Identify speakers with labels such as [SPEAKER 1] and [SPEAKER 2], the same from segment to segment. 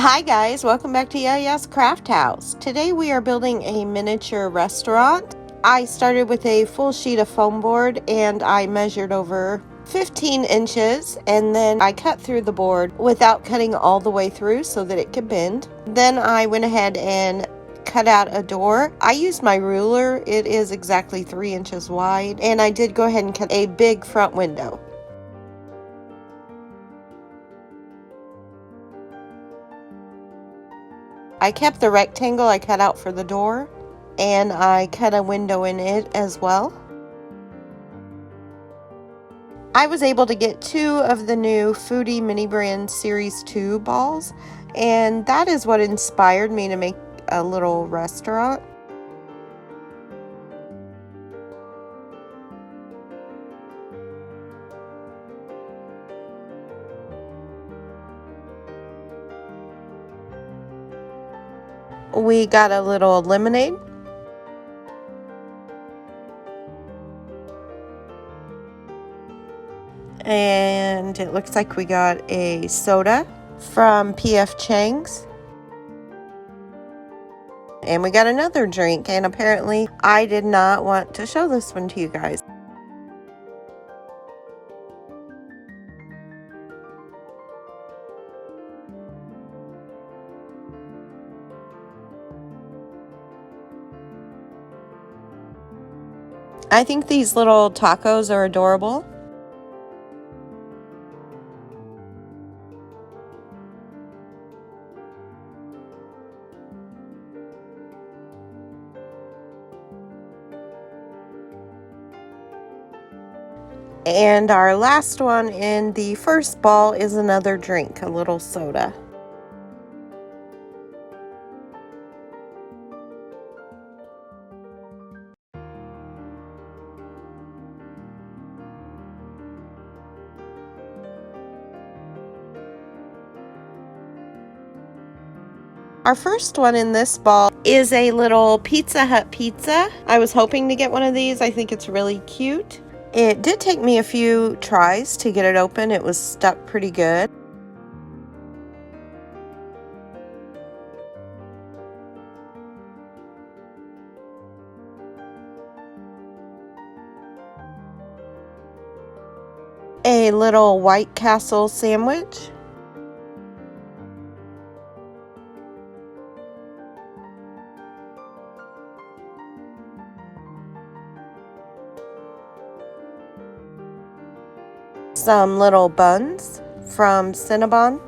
[SPEAKER 1] Hi guys, welcome back to Yaya's Craft House. Today we are building a miniature restaurant. I started with a full sheet of foam board and I measured over 15 inches and then I cut through the board without cutting all the way through so that it could bend. Then I went ahead and cut out a door. I used my ruler. It is exactly 3 inches wide, and I did go ahead and cut a big front window. I kept the rectangle I cut out for the door, and I cut a window in it as well. I was able to get 2 of the new Foodie Mini Brands Series 2 balls, and that is what inspired me to make a little restaurant. We got a little lemonade. And it looks like we got a soda from P.F. Chang's. And we got another drink, and apparently I did not want to show this one to you guys. I think these little tacos are adorable. And our last one in the first ball is another drink, a little soda. Our first one in this ball is a little Pizza Hut pizza. I was hoping to get one of these. I think it's really cute. It did take me a few tries to get it open. It was stuck pretty good. A little White Castle sandwich. Some little buns from Cinnabon.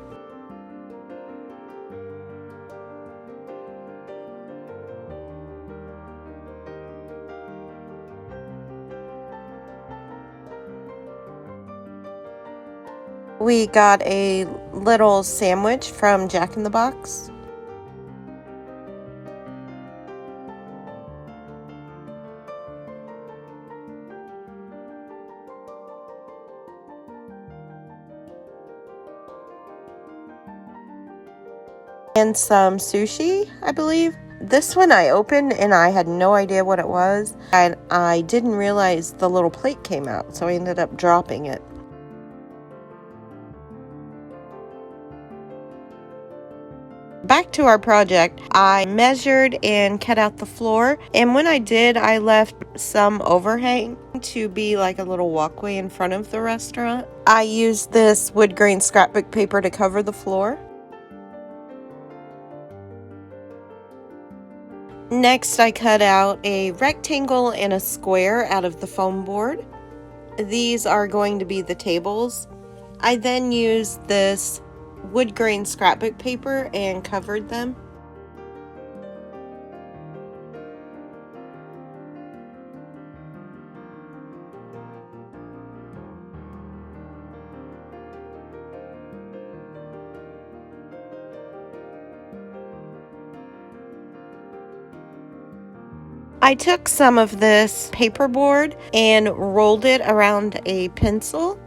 [SPEAKER 1] We got a little sandwich from Jack in the Box. And some sushi, I believe. This one I opened and I had no idea what it was. And I didn't realize the little plate came out, so I ended up dropping it. Back to our project, I measured and cut out the floor, and when I did, I left some overhang to be like a little walkway in front of the restaurant. I used this wood grain scrapbook paper to cover the floor. Next, I cut out a rectangle and a square out of the foam board. These are going to be the tables. I then used this wood grain scrapbook paper and covered them. I took some of this paperboard and rolled it around a pencil,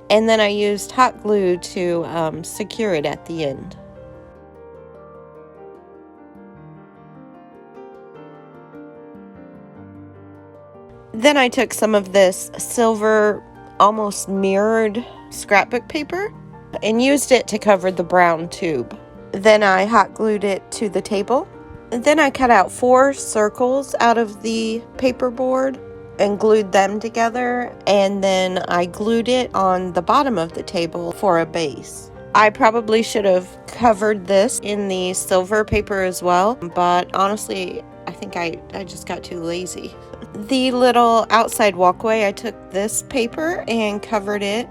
[SPEAKER 1] and then I used hot glue to secure it at the end. Then I took some of this silver, almost mirrored scrapbook paper and used it to cover the brown tube. Then I hot glued it to the table. And then I cut out 4 circles out of the paperboard and glued them together, and then I glued it on the bottom of the table for a base. I probably should have covered this in the silver paper as well, but honestly, I think I just got too lazy. The little outside walkway, I took this paper and covered it.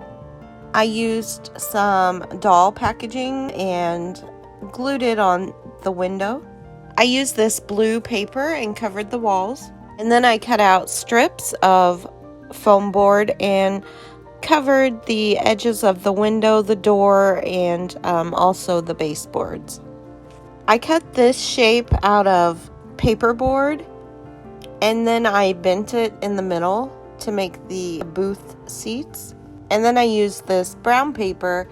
[SPEAKER 1] I used some doll packaging and glued it on the window. I used this blue paper and covered the walls. And then I cut out strips of foam board and covered the edges of the window, the door, and also the baseboards. I cut this shape out of paperboard, and then I bent it in the middle to make the booth seats. And then I used this brown paper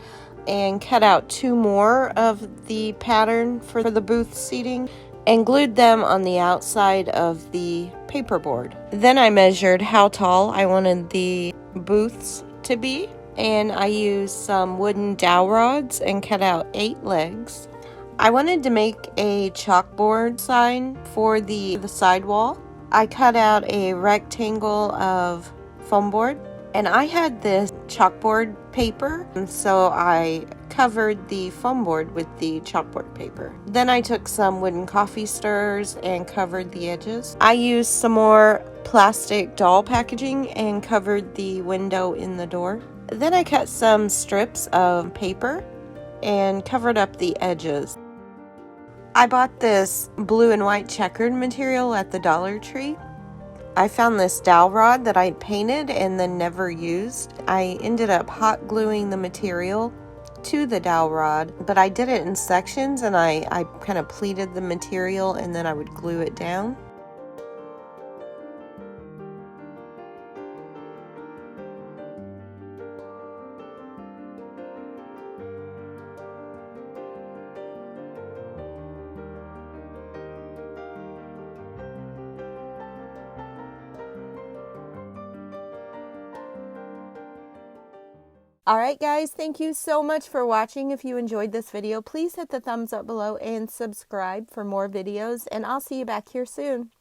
[SPEAKER 1] and cut out 2 more of the pattern for the booth seating and glued them on the outside of the paperboard. Then I measured how tall I wanted the booths to be, and I used some wooden dowel rods and cut out 8 legs. I wanted to make a chalkboard sign for the side wall. I cut out a rectangle of foam board, and I had this chalkboard paper, and so I covered the foam board with the chalkboard paper. Then I took some wooden coffee stirrers and covered the edges. I used some more plastic doll packaging and covered the window in the door. Then I cut some strips of paper and covered up the edges. I bought this blue and white checkered material at the Dollar Tree. I found this dowel rod that I painted and then never used. I ended up hot gluing the material to the dowel rod, but I did it in sections, and I kind of pleated the material and then I would glue it down. Alright guys, thank you so much for watching. If you enjoyed this video, please hit the thumbs up below and subscribe for more videos, and I'll see you back here soon.